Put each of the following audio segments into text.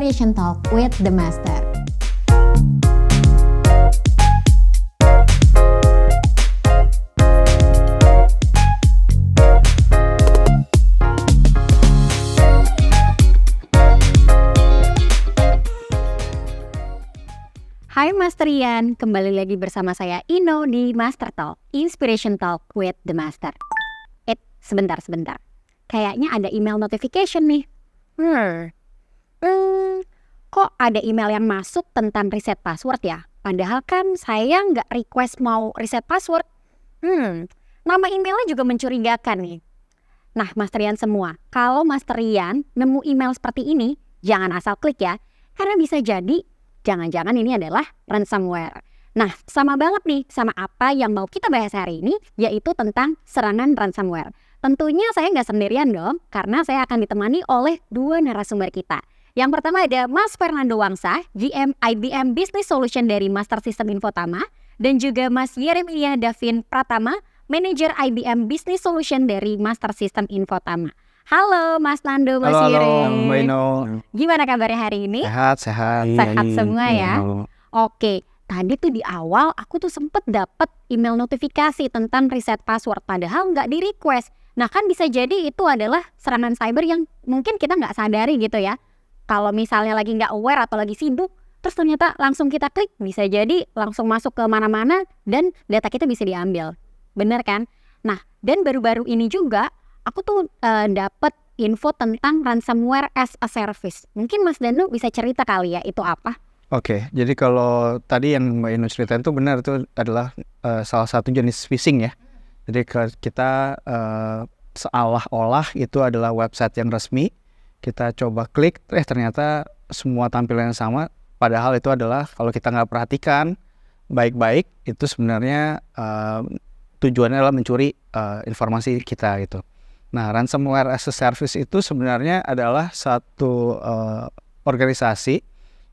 Inspiration Talk with the Master. Hai Masterian, kembali lagi bersama saya Ino di Master Talk, Inspiration Talk with the Master. Sebentar. Kayaknya ada email notification nih. Kok ada email yang masuk tentang reset password ya? Padahal kan saya nggak request mau reset password. Nama emailnya juga mencurigakan nih. Nah, Masterian semua, kalau Masterian nemu email seperti ini, jangan asal klik ya. Karena bisa jadi jangan-jangan ini adalah ransomware. Nah, sama banget nih sama apa yang mau kita bahas hari ini, yaitu tentang serangan ransomware. Tentunya saya nggak sendirian dong, karena saya akan ditemani oleh dua narasumber kita. Yang pertama ada Mas Fernando Wangsa, GM IBM Business Solution dari Master System Infotama, dan juga Mas Yeremia Davin Pratama, Manager IBM Business Solution dari Master System Infotama. Halo Mas Nando, Mas Yere. Halo Mbak Ino. Gimana kabarnya hari ini? Sehat. Sehat semua ya? Oke, tadi tuh di awal aku tuh sempet dapet email notifikasi tentang reset password, padahal nggak di request. Nah kan bisa jadi itu adalah serangan cyber yang mungkin kita nggak sadari gitu ya. Kalau misalnya lagi nggak aware atau lagi sibuk, terus ternyata langsung kita klik, bisa jadi langsung masuk ke mana-mana dan data kita bisa diambil. Bener kan? Nah, dan baru-baru ini juga aku tuh dapat info tentang ransomware as a service. Mungkin Mas Danu bisa cerita kali ya itu apa? Oke, jadi kalau tadi yang Mbak Ino ceritain itu benar, itu adalah salah satu jenis phishing ya. Jadi kita seolah-olah itu adalah website yang resmi. Kita coba klik, ternyata semua tampilannya sama. Padahal itu adalah kalau kita nggak perhatikan baik-baik, itu sebenarnya tujuannya adalah mencuri informasi kita gitu. Nah, ransomware as a service itu sebenarnya adalah satu organisasi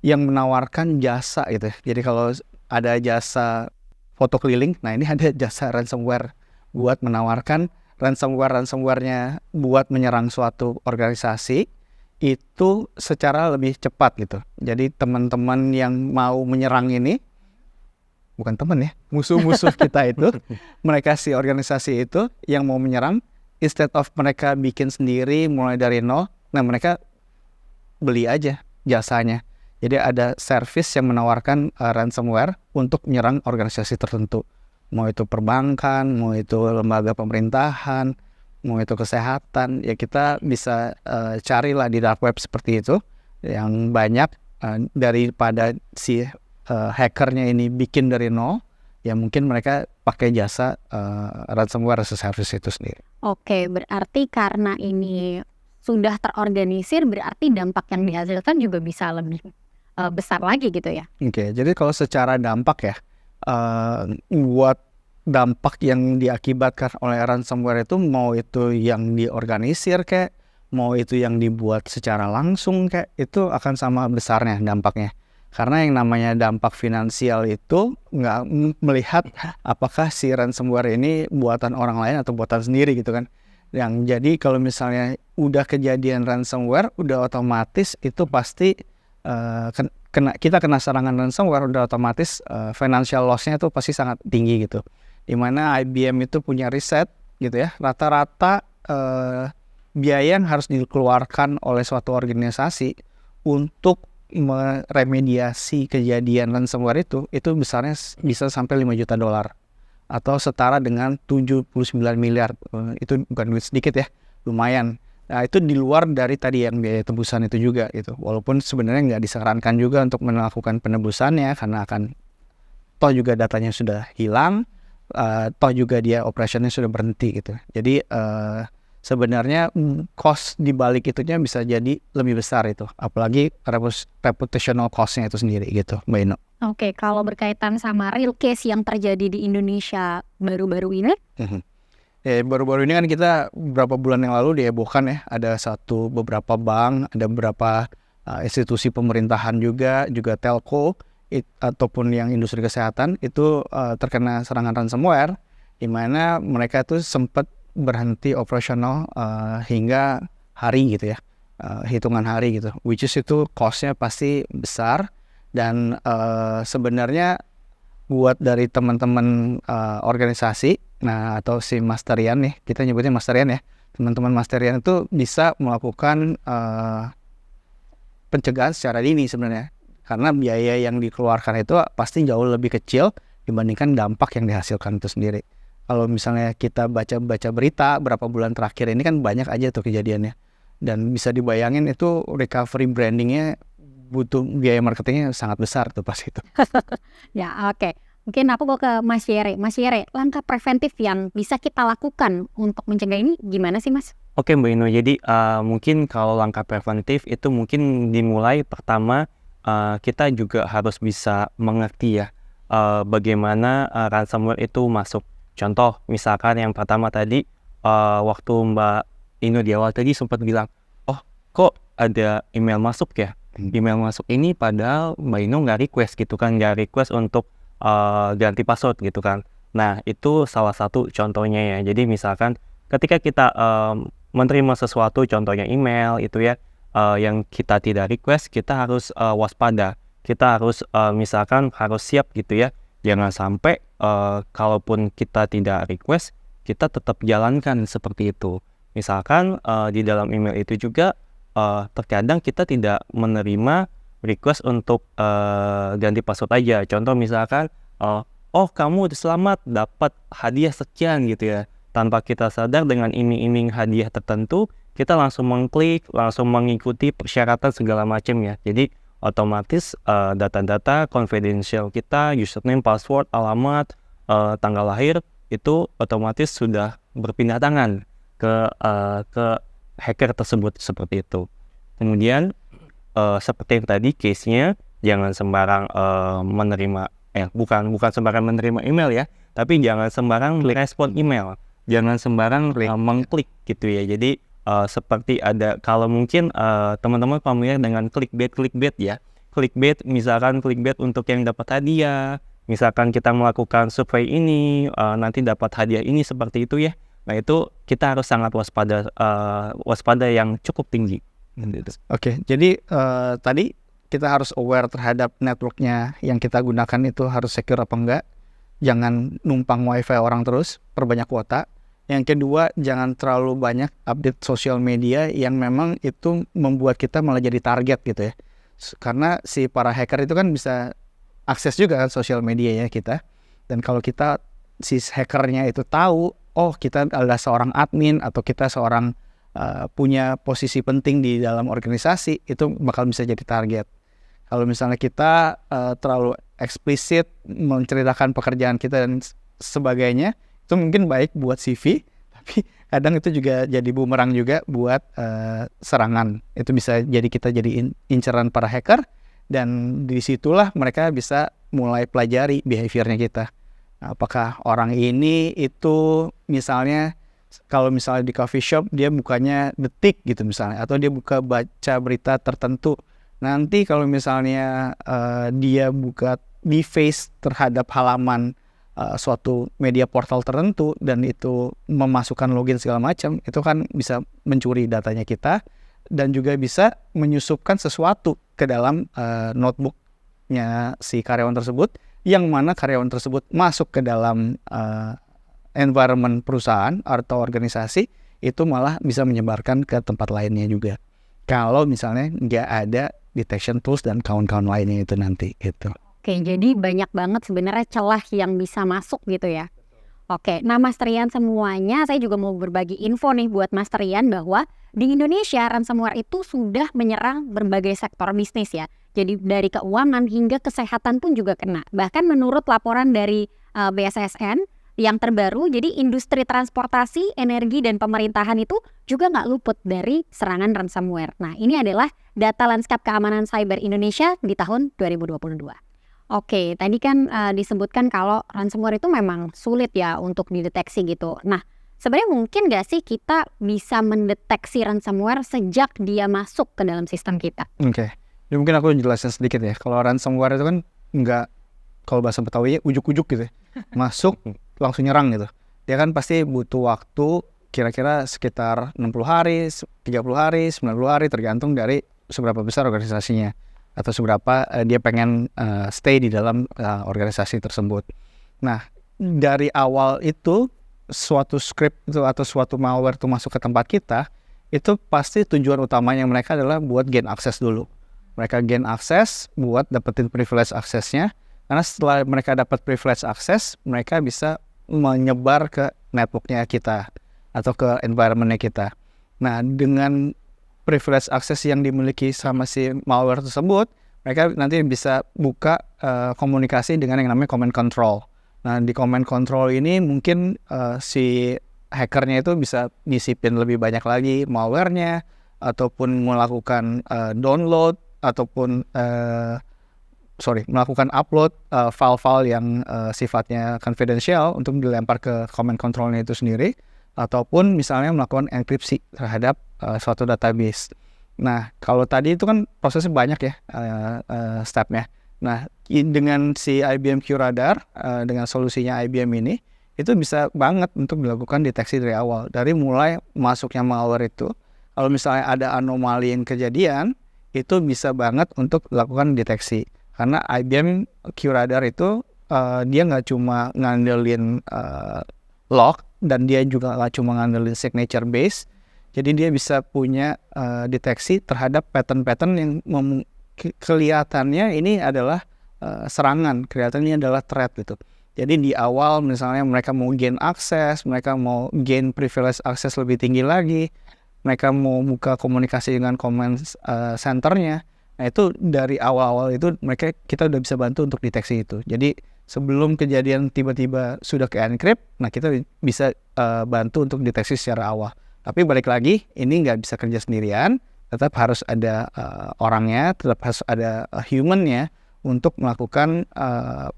yang menawarkan jasa gitu. Jadi kalau ada jasa foto keliling, nah ini ada jasa ransomware buat menawarkan ransomware-nya buat menyerang suatu organisasi itu secara lebih cepat gitu. Jadi teman-teman yang mau menyerang ini, bukan teman ya, musuh-musuh kita itu, mereka si organisasi itu yang mau menyerang, instead of mereka bikin sendiri mulai dari nol, nah mereka beli aja jasanya. Jadi ada service yang menawarkan ransomware untuk menyerang organisasi tertentu. Mau itu perbankan, mau itu lembaga pemerintahan, mau itu kesehatan, ya kita bisa carilah di dark web seperti itu. Yang banyak daripada si hackernya ini bikin dari nol, ya mungkin mereka pakai jasa ransomware as a service itu sendiri. Oke, berarti karena ini sudah terorganisir, berarti dampak yang dihasilkan juga bisa lebih besar lagi gitu ya? Oke, jadi kalau secara dampak ya, buat dampak yang diakibatkan oleh ransomware itu, mau itu yang diorganisir kayak, mau itu yang dibuat secara langsung kayak, itu akan sama besarnya dampaknya. Karena yang namanya dampak finansial itu nggak melihat apakah si ransomware ini buatan orang lain atau buatan sendiri gitu kan. Yang jadi kalau misalnya udah kejadian ransomware, udah otomatis itu pasti kita kena serangan ransomware, udah otomatis financial loss-nya itu pasti sangat tinggi gitu. Dimana IBM itu punya riset gitu ya, rata-rata biaya yang harus dikeluarkan oleh suatu organisasi untuk meremediasi kejadian ransomware itu besarnya bisa sampai $5 juta atau setara dengan 79 miliar. Itu bukan duit sedikit ya, lumayan. Nah, itu di luar dari tadi yang biaya tebusan itu juga gitu. Walaupun sebenarnya nggak disarankan juga untuk melakukan penebusannya karena akan toh juga datanya sudah hilang, toh juga dia operationnya sudah berhenti gitu. Jadi sebenarnya cost di balik itunya bisa jadi lebih besar itu, apalagi reputational cost-nya itu sendiri gitu, Mbak Ino. Oke, kalau berkaitan sama real case yang terjadi di Indonesia baru-baru ini? Ya, baru-baru ini kan kita beberapa bulan yang lalu dihebohkan ya, ada beberapa bank, ada beberapa institusi pemerintahan juga telco ataupun yang industri kesehatan itu terkena serangan ransomware, di mana mereka tuh sempat berhenti operasional hingga hari gitu ya. hitungan hari gitu, which is itu cost-nya pasti besar. Dan sebenarnya buat dari teman-teman organisasi, nah atau si Masterian nih, kita nyebutnya Masterian ya, teman-teman Masterian itu bisa melakukan pencegahan secara dini sebenarnya, karena biaya yang dikeluarkan itu pasti jauh lebih kecil dibandingkan dampak yang dihasilkan itu sendiri. Kalau misalnya kita baca-baca berita berapa bulan terakhir ini kan banyak aja tuh kejadiannya, dan bisa dibayangin itu recovery brandingnya butuh biaya marketingnya sangat besar tuh pas itu. Ya, oke. Mungkin aku mau ke Mas Yere. Mas Yere, langkah preventif yang bisa kita lakukan untuk mencegah ini gimana sih, Mas? Oke Mbak Ino, jadi mungkin kalau langkah preventif itu mungkin dimulai pertama kita juga harus bisa mengerti ya bagaimana ransomware itu masuk. Contoh, misalkan yang pertama tadi waktu Mbak Ino di awal tadi sempat bilang, oh kok ada email masuk ya? Email masuk ini padahal Mbak Ino nggak request gitu kan, nggak request untuk ganti password gitu kan. Nah itu salah satu contohnya ya. Jadi misalkan ketika kita menerima sesuatu, contohnya email itu ya, yang kita tidak request, kita harus waspada. Kita harus misalkan harus siap gitu ya. Jangan sampai kalaupun kita tidak request, kita tetap jalankan seperti itu. Misalkan di dalam email itu juga terkadang kita tidak menerima request untuk ganti password aja. Contoh misalkan, oh kamu selamat dapat hadiah sekian gitu ya. Tanpa kita sadar dengan iming-iming hadiah tertentu, kita langsung mengklik, langsung mengikuti persyaratan segala macam ya. Jadi otomatis data-data confidential kita, username, password, alamat, tanggal lahir itu otomatis sudah berpindah tangan ke hacker tersebut seperti itu. Kemudian seperti yang tadi case-nya, jangan sembarang menerima bukan sembarang menerima email ya, tapi jangan sembarang respon email, jangan sembarang mengklik gitu ya. Jadi seperti ada, kalau mungkin teman-teman familiar dengan clickbait ya. Clickbait, misalkan clickbait untuk yang dapat hadiah, misalkan kita melakukan survei ini nanti dapat hadiah ini seperti itu ya. Nah itu kita harus sangat waspada yang cukup tinggi. Oke, jadi tadi kita harus aware terhadap networknya yang kita gunakan itu harus secure apa enggak. Jangan numpang wifi orang terus, perbanyak kuota. Yang kedua, jangan terlalu banyak update sosial media yang memang itu membuat kita malah jadi target gitu ya. Karena si para hacker itu kan bisa akses juga kan sosial media ya kita. Dan kalau kita, si hackernya itu tahu, oh kita adalah seorang admin atau kita seorang punya posisi penting di dalam organisasi, itu bakal bisa jadi target. Kalau misalnya kita terlalu eksplisit menceritakan pekerjaan kita dan sebagainya, itu mungkin baik buat CV, tapi kadang itu juga jadi bumerang juga buat serangan. Itu bisa jadi kita jadi inceran para hacker, dan disitulah mereka bisa mulai pelajari behaviornya kita. Apakah orang ini itu misalnya, kalau misalnya di coffee shop dia bukanya Detik gitu misalnya, atau dia buka baca berita tertentu. Nanti kalau misalnya dia buka di face terhadap halaman suatu media portal tertentu dan itu memasukkan login segala macam, itu kan bisa mencuri datanya kita dan juga bisa menyusupkan sesuatu ke dalam notebooknya si karyawan tersebut, yang mana karyawan tersebut masuk ke dalam environment perusahaan atau organisasi, itu malah bisa menyebarkan ke tempat lainnya juga. Kalau misalnya nggak ada detection tools dan kawan-kawan lainnya itu nanti gitu. Oke, jadi banyak banget sebenarnya celah yang bisa masuk gitu ya. Oke, nah Mas Trian semuanya, saya juga mau berbagi info nih buat Mas Trian bahwa di Indonesia ransomware itu sudah menyerang berbagai sektor bisnis ya. Jadi dari keuangan hingga kesehatan pun juga kena. Bahkan menurut laporan dari BSSN yang terbaru, jadi industri transportasi, energi, dan pemerintahan itu juga nggak luput dari serangan ransomware. Nah, ini adalah data lanskap keamanan cyber Indonesia di tahun 2022. Oke, tadi kan disebutkan kalau ransomware itu memang sulit ya untuk dideteksi gitu. Nah, sebenarnya mungkin nggak sih kita bisa mendeteksi ransomware sejak dia masuk ke dalam sistem kita? Oke, jadi mungkin aku jelasin sedikit ya. Kalau ransomware itu kan nggak, kalau bahasa Betawi ujuk-ujuk gitu ya. Masuk langsung nyerang gitu. Dia kan pasti butuh waktu kira-kira sekitar 60 hari, 30 hari, 90 hari tergantung dari seberapa besar organisasinya atau seberapa dia pengen stay di dalam organisasi tersebut. Nah, dari awal itu suatu script itu atau suatu malware itu masuk ke tempat kita, itu pasti tujuan utamanya mereka adalah buat gain access dulu. Mereka gain access buat dapetin privilege aksesnya, karena setelah mereka dapat privilege access, mereka bisa menyebar ke networknya kita atau ke environmentnya kita. Nah, dengan privilege access yang dimiliki sama si malware tersebut, mereka nanti bisa buka komunikasi dengan yang namanya command control. Nah, di command control ini mungkin si hackernya itu bisa nyisipin lebih banyak lagi malwarenya, ataupun melakukan download, ataupun melakukan upload file-file yang sifatnya confidential untuk dilempar ke command controlnya itu sendiri, ataupun misalnya melakukan enkripsi terhadap suatu database. Nah, kalau tadi itu kan prosesnya banyak ya stepnya. Nah, dengan si IBM QRadar, dengan solusinya IBM ini, itu bisa banget untuk dilakukan deteksi dari awal. Dari mulai masuknya malware itu, kalau misalnya ada anomali yang kejadian, itu bisa banget untuk dilakukan deteksi. Karena IBM QRadar itu dia nggak cuma ngandelin log, dan dia juga nggak cuma ngandelin signature base. Jadi dia bisa punya deteksi terhadap pattern-pattern yang kelihatannya ini adalah serangan, kelihatannya ini adalah threat gitu. Jadi di awal misalnya mereka mau gain akses, mereka mau gain privilege akses lebih tinggi lagi, mereka mau buka komunikasi dengan command centernya. Nah, itu dari awal-awal itu kita udah bisa bantu untuk deteksi itu. Jadi sebelum kejadian tiba-tiba sudah ke encrypt, nah kita bisa bantu untuk deteksi secara awal. Tapi balik lagi, ini nggak bisa kerja sendirian, tetap harus ada orangnya, tetap harus ada humannya untuk melakukan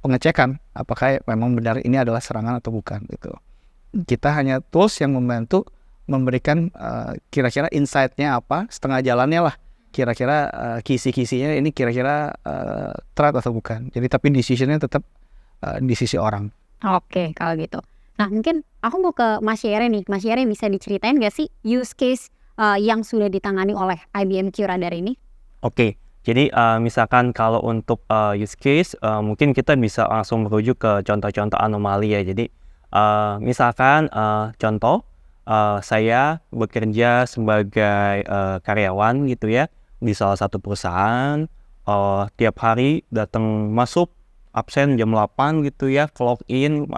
pengecekan apakah memang benar ini adalah serangan atau bukan gitu. Kita hanya tools yang membantu memberikan kira-kira insight-nya apa, setengah jalannya lah. Kira-kira kisi-kisinya ini kira-kira threat atau bukan. Jadi tapi decision-nya tetap di sisi orang. Oke, kalau gitu. Nah, mungkin aku mau ke Mas Yere nih. Mas Yere bisa diceritain gak sih use case yang sudah ditangani oleh IBM QRadar ini? Oke, jadi misalkan kalau untuk use case, mungkin kita bisa langsung merujuk ke contoh-contoh anomali ya. Jadi misalkan contoh, saya bekerja sebagai karyawan gitu ya di salah satu perusahaan, tiap hari datang masuk absen jam 8 gitu ya, clock in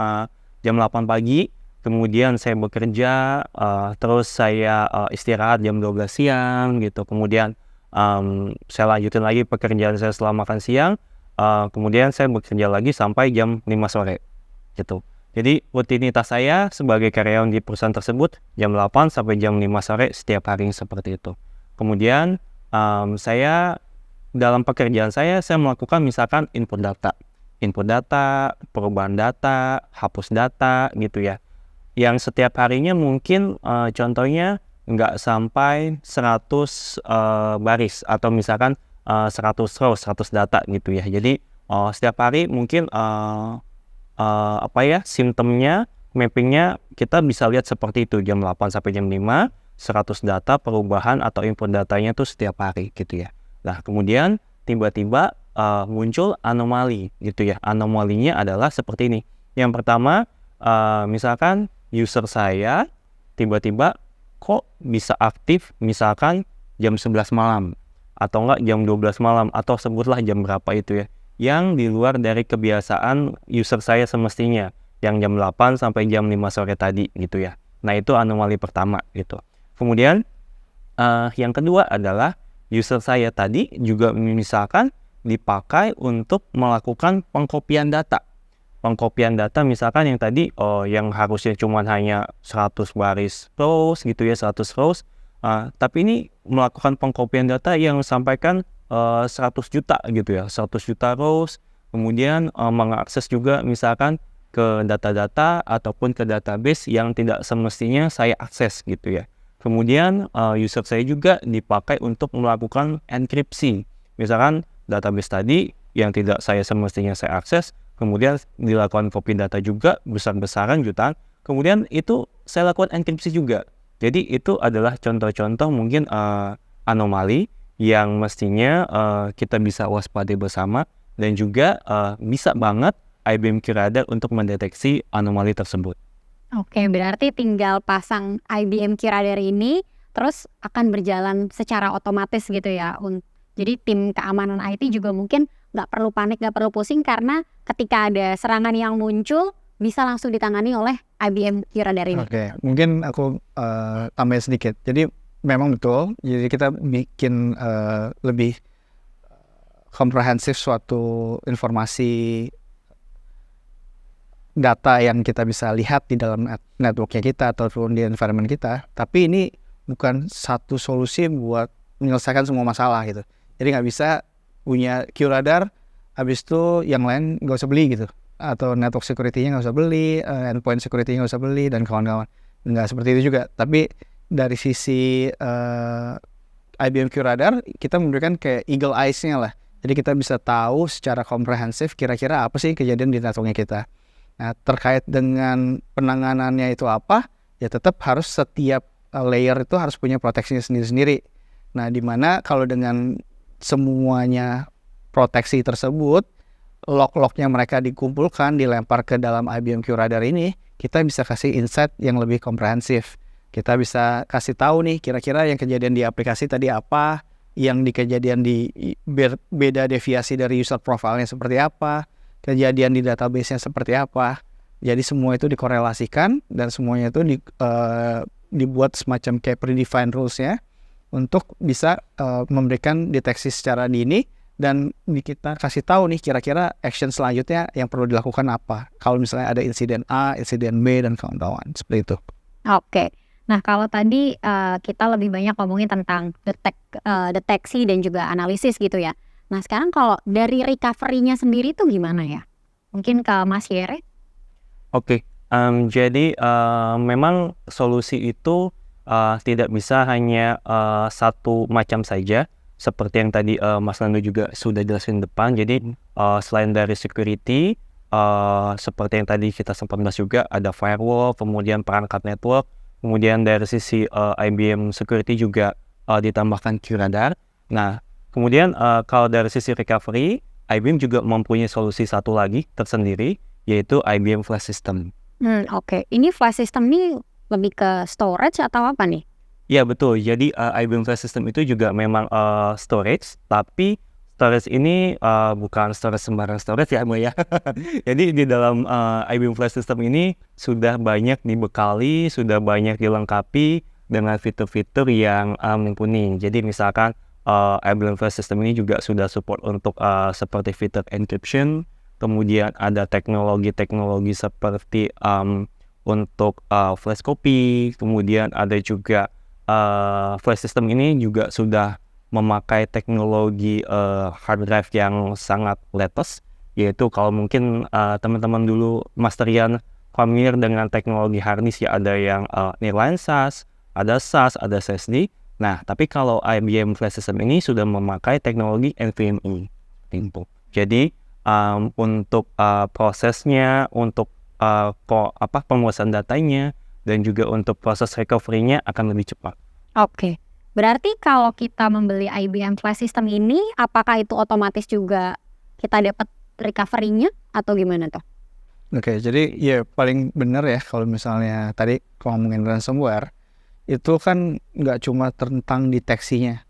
jam 8 pagi, kemudian saya bekerja, terus saya istirahat jam 12 siang gitu, kemudian saya lanjutin lagi pekerjaan saya setelah makan siang, kemudian saya bekerja lagi sampai jam 5 sore gitu. Jadi rutinitas saya sebagai karyawan di perusahaan tersebut jam 8 sampai jam 5 sore setiap hari seperti itu. Kemudian saya dalam pekerjaan saya melakukan misalkan input data, perubahan data, hapus data gitu ya. Yang setiap harinya mungkin contohnya nggak sampai 100 baris atau misalkan 100 row, 100 data gitu ya. Jadi setiap hari mungkin simptomnya, mappingnya kita bisa lihat seperti itu, jam 8 sampai jam 5, 100 data perubahan atau input datanya tuh setiap hari gitu ya. Nah, kemudian tiba-tiba muncul anomali gitu ya. Anomalinya adalah seperti ini. Yang pertama, misalkan user saya tiba-tiba kok bisa aktif misalkan jam 11 malam atau enggak jam 12 malam atau sebutlah jam berapa itu ya, yang di luar dari kebiasaan user saya semestinya yang jam 8 sampai jam 5 sore tadi gitu ya. Nah, itu anomali pertama gitu. Kemudian yang kedua adalah user saya tadi juga misalkan dipakai untuk melakukan pengkopian data. Pengkopian data misalkan yang tadi yang harusnya cuma hanya 100 baris rows gitu ya, 100 rows, tapi ini melakukan pengkopian data yang sampaikan 100 juta gitu ya, 100 juta rows, kemudian mengakses juga misalkan ke data-data ataupun ke database yang tidak semestinya saya akses gitu ya. Kemudian user saya juga dipakai untuk melakukan enkripsi. Misalkan database tadi yang tidak semestinya saya akses, kemudian dilakukan copy data juga besar-besaran jutaan kemudian itu saya lakukan enkripsi juga. Jadi itu adalah contoh-contoh mungkin anomali yang mestinya kita bisa waspadai bersama, dan juga bisa banget IBM QRadar untuk mendeteksi anomali tersebut. Oke, berarti tinggal pasang IBM QRadar ini, terus akan berjalan secara otomatis gitu ya. Jadi tim keamanan IT juga mungkin nggak perlu panik, nggak perlu pusing, karena ketika ada serangan yang muncul, bisa langsung ditangani oleh IBM QRadar ini. Oke, mungkin aku tambahin sedikit. Jadi memang betul, jadi kita bikin lebih komprehensif suatu informasi data yang kita bisa lihat di dalam networknya kita ataupun di environment kita. Tapi ini bukan satu solusi buat menyelesaikan semua masalah gitu. Jadi nggak bisa punya QRadar, habis itu yang lain nggak usah beli gitu. Atau network security-nya nggak usah beli, endpoint security-nya nggak usah beli, dan kawan-kawan. Nggak seperti itu juga. Tapi dari sisi IBM QRadar, kita memberikan kayak eagle eyes-nya lah. Jadi kita bisa tahu secara komprehensif kira-kira apa sih kejadian di networknya kita. Nah, terkait dengan penanganannya itu apa, ya tetap harus setiap layer itu harus punya proteksinya sendiri-sendiri. Nah, dimana kalau dengan semuanya proteksi tersebut, log-lognya mereka dikumpulkan, dilempar ke dalam IBM QRadar ini, kita bisa kasih insight yang lebih komprehensif. Kita bisa kasih tahu nih kira-kira yang kejadian di aplikasi tadi apa, yang di kejadian di beda deviasi dari user profile-nya seperti apa, kejadian di database-nya seperti apa. Jadi semua itu dikorelasikan dan semuanya itu dibuat semacam kayak predefined rules-nya untuk bisa memberikan deteksi secara dini, dan kita kasih tahu nih kira-kira action selanjutnya yang perlu dilakukan apa. Kalau misalnya ada insiden A, insiden B, dan kawan-kawan. Seperti itu. Oke. Nah, kalau tadi kita lebih banyak ngomongin tentang deteksi dan juga analisis gitu ya. Nah, sekarang kalau dari recovery-nya sendiri tuh gimana ya? Mungkin ke Mas Yere? Oke, jadi memang solusi itu tidak bisa hanya satu macam saja, seperti yang tadi Mas Nando juga sudah jelasin depan. Jadi selain dari security, seperti yang tadi kita sempat bahas juga, ada firewall, kemudian perangkat network, kemudian dari sisi IBM security juga ditambahkan QRadar. Nah, kemudian kalau dari sisi recovery, IBM juga mempunyai solusi satu lagi tersendiri, yaitu IBM Flash System. Oke. Ini flash system ini lebih ke storage atau apa nih? Ya betul, jadi IBM Flash System itu juga memang storage, tapi storage ini bukan storage sembarang storage ya Mbak ya. Jadi di dalam IBM Flash System ini sudah banyak dibekali, sudah banyak dilengkapi dengan fitur-fitur yang mumpuni. Jadi misalkan IBM Flash System ini juga sudah support untuk seperti fitur encryption, kemudian ada teknologi-teknologi seperti untuk flash copy, kemudian ada juga flash system ini juga sudah memakai teknologi hard drive yang sangat latest, yaitu kalau mungkin teman-teman dulu Masterian familiar dengan teknologi hard disk ya, ada yang Nearline SAS, ada SAS, ada SSD. Nah, tapi kalau IBM Flash System ini sudah memakai teknologi NVMe. Jadi untuk prosesnya, untuk penguasaan datanya, dan juga untuk proses recovery-nya akan lebih cepat. Oke. Berarti kalau kita membeli IBM Flash System ini, apakah itu otomatis juga kita dapat recovery-nya atau gimana tuh? Oke, jadi ya paling benar ya kalau misalnya tadi ngomongin ransomware, itu kan nggak cuma tentang deteksinya,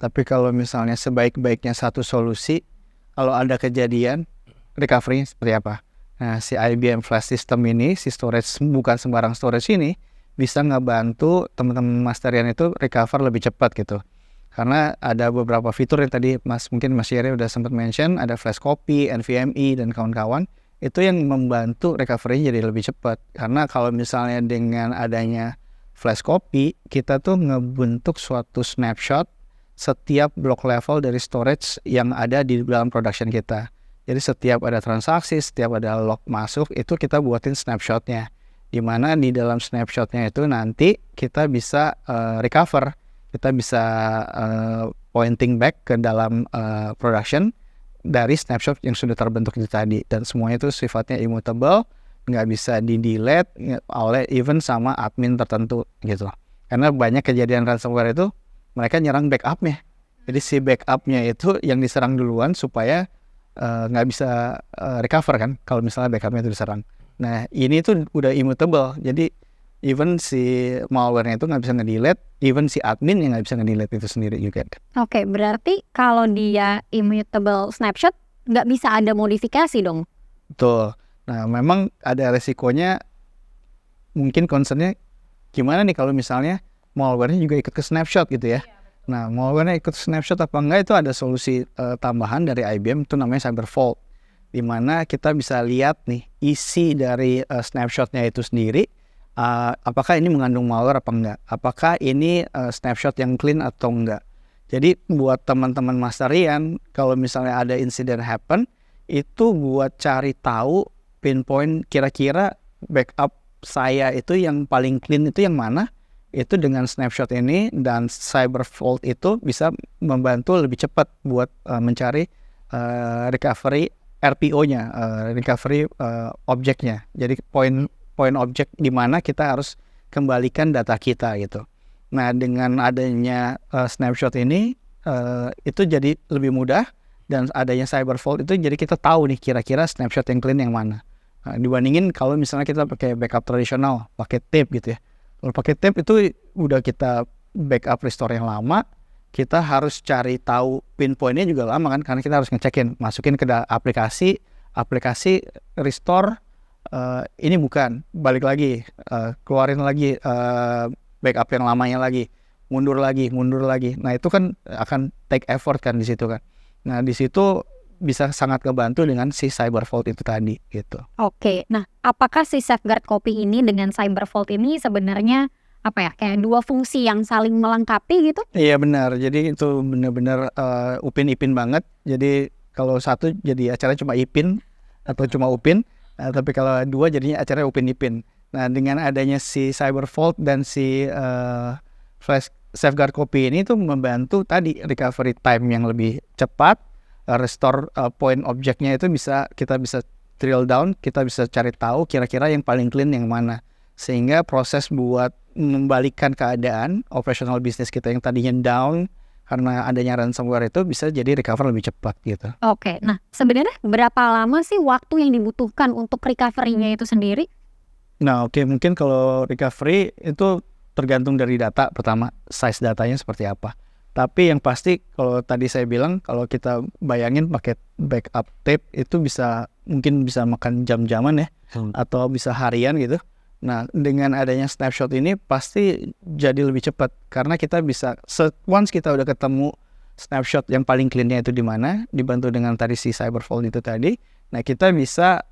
tapi kalau misalnya sebaik-baiknya satu solusi, kalau ada kejadian, recovery-nya seperti apa. Nah, si IBM Flash System ini, si storage, bukan sembarang storage ini, bisa ngebantu teman-teman Masterian itu recover lebih cepat gitu. Karena ada beberapa fitur yang tadi mungkin Mas Yere udah sempat mention, ada flash copy, NVMe, dan kawan-kawan, itu yang membantu recovery jadi lebih cepat. Karena kalau misalnya dengan adanya flash copy, kita tuh ngebentuk suatu snapshot setiap block level dari storage yang ada di dalam production kita. Jadi setiap ada transaksi, setiap ada log masuk, itu kita buatin snapshotnya. Dimana di dalam snapshotnya itu nanti kita bisa recover, kita bisa pointing back ke dalam production dari snapshot yang sudah terbentuk itu tadi. Dan semuanya itu sifatnya immutable, nggak bisa di delete oleh even sama admin tertentu gitu. Karena banyak kejadian ransomware itu mereka nyerang backupnya. Jadi si backupnya itu yang diserang duluan supaya nggak bisa recover kan kalau misalnya backupnya itu diserang. Nah ini tuh udah immutable. Jadi even si malware-nya itu nggak bisa nge-delete, even si admin yang nggak bisa nge-delete itu sendiri juga. Oke, berarti kalau dia immutable snapshot nggak bisa ada modifikasi dong? Betul. Nah memang ada resikonya, mungkin concernnya gimana nih kalau misalnya malware-nya juga ikut ke snapshot gitu ya. Nah malware-nya ikut snapshot apa enggak, itu ada solusi tambahan dari IBM, itu namanya CyberVault, di mana kita bisa lihat nih isi dari snapshot-nya itu sendiri, apakah ini mengandung malware apa enggak, apakah ini snapshot yang clean atau enggak. Jadi buat teman-teman Masterian, kalau misalnya ada insiden happen, itu buat cari tahu pinpoint kira-kira backup saya itu yang paling clean itu yang mana, itu dengan snapshot ini, dan CyberVault itu bisa membantu lebih cepat buat mencari recovery RPO-nya, recovery objeknya. Jadi poin objek di mana kita harus kembalikan data kita gitu. Nah dengan adanya snapshot ini itu jadi lebih mudah, dan adanya CyberVault itu jadi kita tahu nih kira-kira snapshot yang clean yang mana. Nah, dibandingin kalau misalnya kita pakai backup tradisional, pakai tape gitu ya. Kalau pakai tape itu udah kita backup restore yang lama, kita harus cari tahu pinpointnya juga lama kan, karena kita harus ngecekin, masukin ke aplikasi restore, ini bukan, balik lagi, keluarin lagi backup yang lamanya lagi, mundur lagi. Nah itu kan akan take effort kan di situ kan. Nah di situ bisa sangat kebantu dengan si CyberVault itu tadi gitu. Oke, nah apakah si safeguard copy ini dengan CyberVault ini sebenarnya apa ya, kayak dua fungsi yang saling melengkapi gitu? Iya benar, jadi itu benar-benar upin-ipin banget. Jadi kalau satu jadi acaranya cuma ipin atau cuma upin, tapi kalau dua jadinya acaranya upin-ipin. Nah dengan adanya si CyberVault dan si flash safeguard copy ini tuh membantu tadi recovery time yang lebih cepat, restore point objeknya itu kita bisa drill down, kita bisa cari tahu kira-kira yang paling clean yang mana, sehingga proses buat membalikkan keadaan operational bisnis kita yang tadinya down karena adanya ransomware itu bisa jadi recover lebih cepat gitu. Oke, nah sebenarnya berapa lama sih waktu yang dibutuhkan untuk recovery-nya itu sendiri? Nah oke, mungkin kalau recovery itu tergantung dari data, pertama size datanya seperti apa. Tapi yang pasti kalau tadi saya bilang, kalau kita bayangin pakai backup tape itu mungkin bisa makan jam-jaman ya, atau bisa harian gitu. Nah dengan adanya snapshot ini pasti jadi lebih cepat, karena kita bisa once kita udah ketemu snapshot yang paling cleannya itu di mana, dibantu dengan tadi si CyberVault itu tadi. Nah kita bisa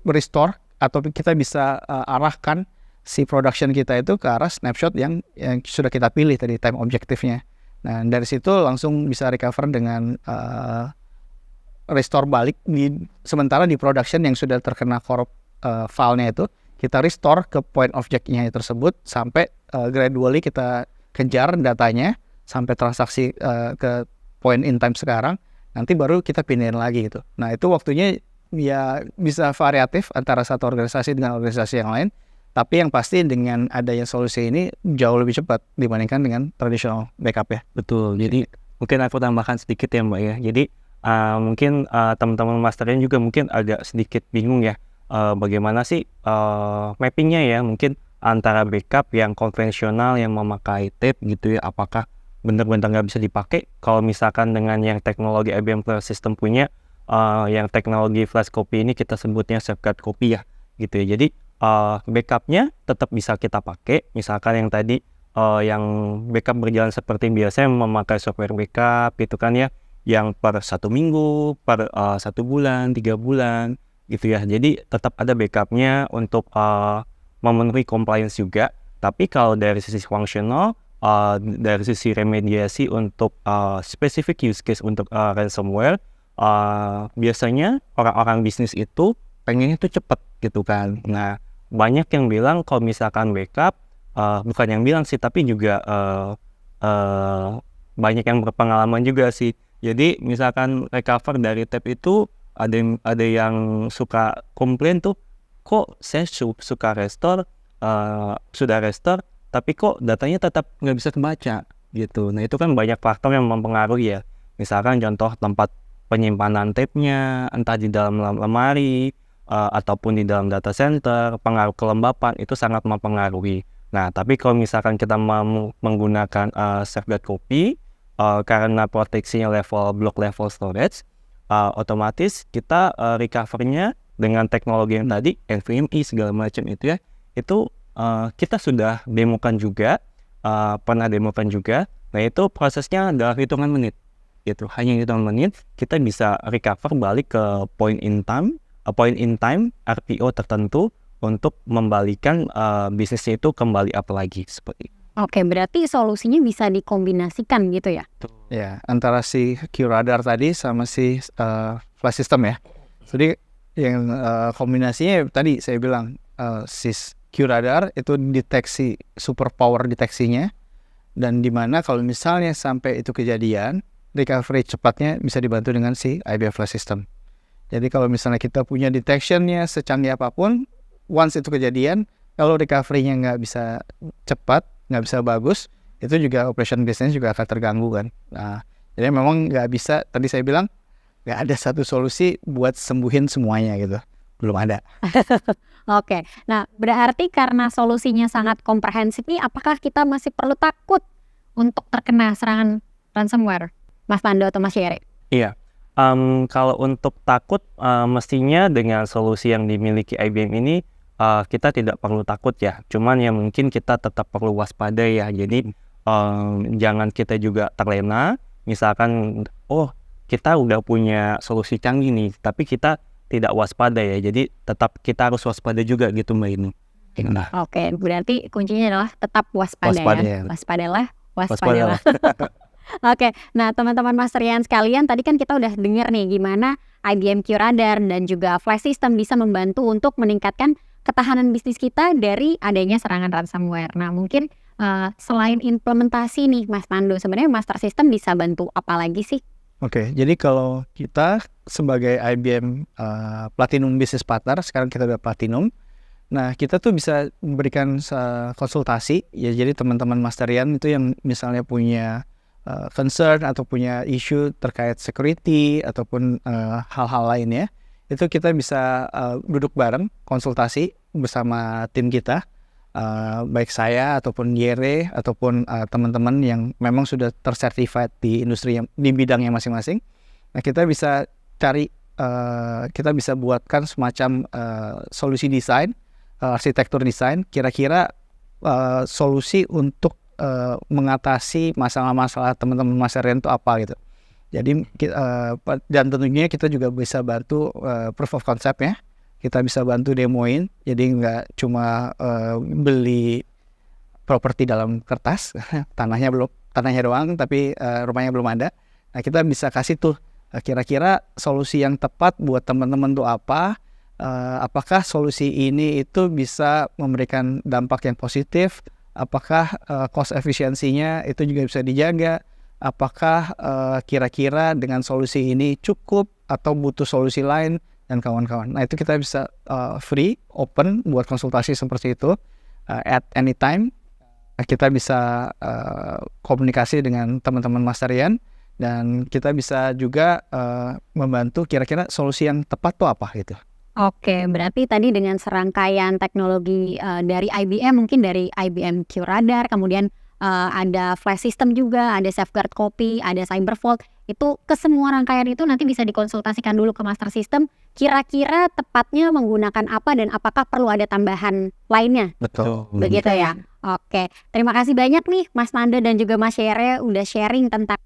restore, atau kita bisa arahkan si production kita itu ke arah snapshot yang sudah kita pilih tadi time objektifnya. Nah dari situ langsung bisa recover dengan restore balik sementara di production yang sudah terkena corrupt filenya itu kita restore ke point objeknya tersebut sampai gradually kita kejar datanya sampai transaksi ke point in time sekarang, nanti baru kita pindahin lagi gitu. Nah itu waktunya ya bisa variatif antara satu organisasi dengan organisasi yang lain, tapi yang pasti dengan adanya solusi ini jauh lebih cepat dibandingkan dengan traditional backup ya. Betul. Jadi mungkin aku tambahkan sedikit ya Mbak ya. Jadi mungkin teman-teman Masterian juga mungkin agak sedikit bingung ya, bagaimana sih mappingnya ya, mungkin antara backup yang konvensional yang memakai tape gitu ya, apakah benar-benar nggak bisa dipakai kalau misalkan dengan yang teknologi IBM Cloud System punya yang teknologi flash copy ini kita sebutnya safeguard copy ya gitu ya. Jadi backupnya tetap bisa kita pakai, misalkan yang tadi yang backup berjalan seperti biasa memakai software backup gitu kan ya, yang per 1 minggu, per 1 bulan, 3 bulan gitu ya. Jadi tetap ada backupnya untuk memenuhi compliance juga. Tapi kalau dari sisi functional, dari sisi remediasi untuk specific use case untuk ransomware, biasanya orang-orang bisnis itu pengennya tuh cepet gitu kan. Nah banyak yang bilang kalau misalkan backup, bukan yang bilang sih, tapi juga banyak yang berpengalaman juga sih. Jadi misalkan recover dari tape itu ada yang suka komplain tuh, kok saya suka restore, sudah restore, tapi kok datanya tetap nggak bisa kebaca gitu. Nah itu kan banyak faktor yang mempengaruhi ya. Misalkan contoh tempat penyimpanan tape-nya, entah di dalam lemari ataupun di dalam data center, pengaruh kelembapan itu sangat mempengaruhi. Nah tapi kalau misalkan kita mau menggunakan safeguard copy karena proteksinya block level storage, otomatis kita recover-nya dengan teknologi yang tadi, NVMe segala macam itu ya, itu kita sudah demokan juga, pernah demokan juga. Nah itu prosesnya adalah hitungan menit, gitu. Hanya hitungan menit kita bisa recover balik ke point in time RPO tertentu untuk membalikan bisnisnya itu kembali up lagi seperti itu. Oke, berarti solusinya bisa dikombinasikan gitu ya? Ya, antara si QRadar tadi sama si flash system ya. Jadi yang kombinasinya tadi saya bilang si QRadar itu deteksi super power deteksinya, dan dimana kalau misalnya sampai itu kejadian, recovery cepatnya bisa dibantu dengan si IBM flash system. Jadi kalau misalnya kita punya detectionnya secanggih apapun, once itu kejadian, kalau recovery-nya nggak bisa cepat, nggak bisa bagus, itu juga operation business juga akan terganggu kan. Nah, jadi memang nggak bisa, tadi saya bilang nggak ada satu solusi buat sembuhin semuanya gitu, belum ada. Oke, nah berarti karena solusinya sangat komprehensif nih, apakah kita masih perlu takut untuk terkena serangan ransomware, Mas Pando atau Mas Yeri? Iya, kalau untuk takut, mestinya dengan solusi yang dimiliki IBM ini kita tidak perlu takut ya. Cuman ya mungkin kita tetap perlu waspada ya. Jadi jangan kita juga terlena. Misalkan, oh kita udah punya solusi canggih nih, tapi kita tidak waspada ya. Jadi tetap kita harus waspada juga gitu Mbak Inu. Nah, Oke, berarti kuncinya adalah tetap waspada Waspada ya. ya. Waspadalah. Oke, nah teman-teman Masterian sekalian, tadi kan kita udah dengar nih gimana IBM QRadar dan juga flash system bisa membantu untuk meningkatkan ketahanan bisnis kita dari adanya serangan ransomware. Nah mungkin selain implementasi nih Mas Pando, sebenarnya master system bisa bantu apa lagi sih? Oke, jadi kalau kita sebagai IBM Platinum Business Partner, sekarang kita udah Platinum. Nah, kita tuh bisa memberikan konsultasi, ya jadi teman-teman Masterian itu yang misalnya punya concern atau punya isu terkait security ataupun hal-hal lainnya, itu kita bisa duduk bareng, konsultasi bersama tim kita, baik saya ataupun Yere ataupun teman-teman yang memang sudah tersertified di industri di bidangnya masing-masing. Nah kita bisa cari, kita bisa buatkan semacam solusi desain, arsitektur desain, kira-kira solusi untuk mengatasi masalah-masalah teman-teman Masterian itu apa gitu. Jadi dan tentunya kita juga bisa bantu proof of concept ya. Kita bisa bantu demoin. Jadi nggak cuma beli properti dalam kertas, tanahnya doang, tapi rumahnya belum ada. Nah kita bisa kasih tuh kira-kira solusi yang tepat buat teman-teman tuh apa. Apakah solusi ini itu bisa memberikan dampak yang positif? Apakah cost efisiensinya itu juga bisa dijaga? Apakah kira-kira dengan solusi ini cukup atau butuh solusi lain dan kawan-kawan. Nah itu kita bisa free, open buat konsultasi seperti itu at any time. Kita bisa komunikasi dengan teman-teman Masterian dan kita bisa juga membantu kira-kira solusi yang tepat tuh apa gitu. Oke, berarti tadi dengan serangkaian teknologi dari IBM, mungkin dari IBM QRadar, kemudian ada flash system juga, ada safeguard copy, ada cybervault. Itu ke semua rangkaian itu nanti bisa dikonsultasikan dulu ke master system. Kira-kira tepatnya menggunakan apa dan apakah perlu ada tambahan lainnya? Betul. Begitu ya. Oke, terima kasih banyak nih Mas Pando dan juga Mas Yere udah sharing tentang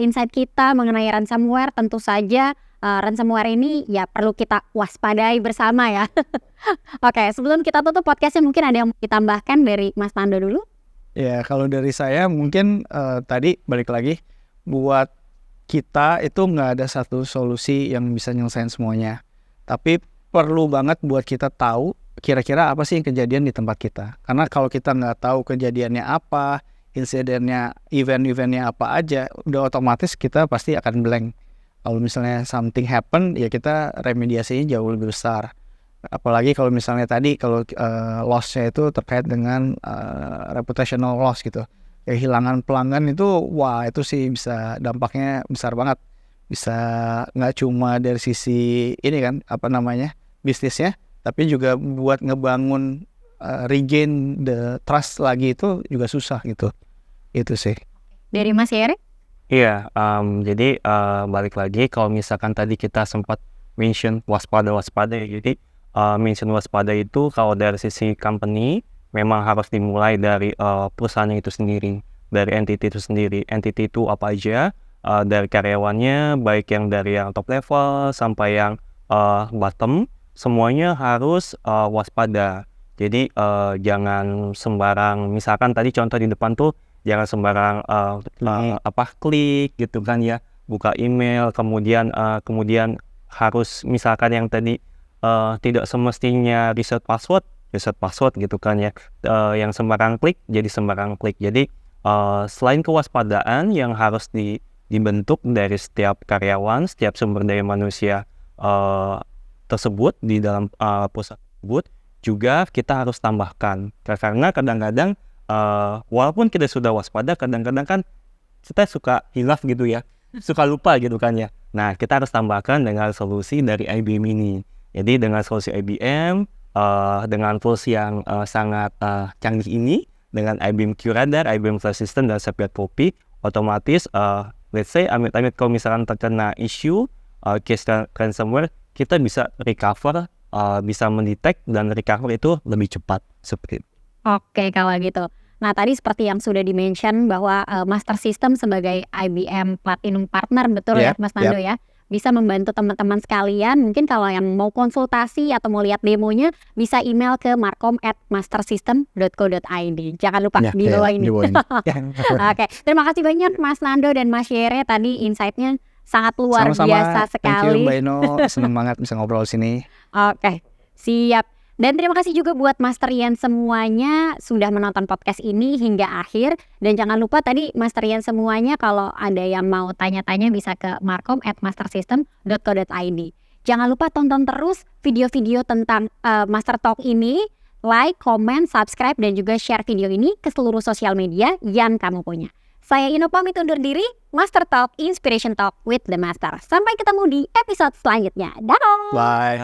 insight kita mengenai ransomware. Tentu saja ransomware ini ya perlu kita waspadai bersama ya. Oke, sebelum kita tutup podcastnya mungkin ada yang mau ditambahkan dari Mas Pando dulu? Ya, kalau dari saya mungkin tadi balik lagi, buat kita itu nggak ada satu solusi yang bisa nyelesain semuanya. Tapi perlu banget buat kita tahu kira-kira apa sih yang kejadian di tempat kita. Karena kalau kita nggak tahu kejadiannya apa, insidennya, event-eventnya apa aja, udah otomatis kita pasti akan blank. Kalau misalnya something happen, ya kita remediasinya jauh lebih besar. Apalagi kalau misalnya tadi kalau loss-nya itu terkait dengan reputational loss gitu. Kehilangan pelanggan itu, wah itu sih bisa dampaknya besar banget. Bisa nggak cuma dari sisi ini kan, bisnisnya, tapi juga buat ngebangun regain the trust lagi itu juga susah gitu. Itu sih. Dari Mas Heri? Iya, jadi balik lagi kalau misalkan tadi kita sempat mention waspada ya. Jadi mention waspada itu kalau dari sisi company memang harus dimulai dari perusahaan itu sendiri, dari entity itu sendiri. Entity itu apa aja, dari karyawannya, baik yang dari yang top level sampai yang bottom, semuanya harus waspada. Jadi jangan sembarang, misalkan tadi contoh di depan tuh, jangan sembarang klik gitu kan ya, buka email, kemudian harus misalkan yang tadi tidak semestinya reset password gitu kan ya, yang sembarang klik jadi sembarang klik. Jadi selain kewaspadaan yang harus dibentuk dari setiap karyawan, setiap sumber daya manusia tersebut di dalam perusahaan tersebut, juga kita harus tambahkan, karena kadang-kadang walaupun kita sudah waspada, kadang-kadang kan kita suka hilaf gitu ya, suka lupa gitu kan ya. Nah, kita harus tambahkan dengan solusi dari IBM ini. Jadi dengan solusi IBM, dengan tools yang sangat canggih ini, dengan IBM QRadar, IBM Flash System, dan Sapient Copy, otomatis let's say amit-amit kalau misalkan terkena issue case ransomware, kita bisa recover, bisa mendetek dan recover itu lebih cepat seperti itu. Oke, kalau gitu. Nah, tadi seperti yang sudah di-mention bahwa Master System sebagai IBM Platinum Partner, betul ya Mas Nando ya? Bisa membantu teman-teman sekalian. Mungkin kalau yang mau konsultasi atau mau lihat demonya, bisa email ke markom@mastersystem.co.id. Jangan lupa di bawah ini. Oke, terima kasih banyak Mas Nando dan Mas Yere. Tadi insight-nya sangat luar biasa sekali. Thank you Mbak Ino, senang banget bisa ngobrol sini. Oke, siap. Dan terima kasih juga buat Masterian semuanya sudah menonton podcast ini hingga akhir. Dan jangan lupa tadi Masterian semuanya kalau ada yang mau tanya-tanya bisa ke markom@mastersystem.co.id. Jangan lupa tonton terus video-video tentang Master Talk ini. Like, comment, subscribe, dan juga share video ini ke seluruh sosial media yang kamu punya. Saya Ino pamit undur diri. Master Talk, Inspiration Talk with the Master. Sampai ketemu di episode selanjutnya. Dadah! Bye.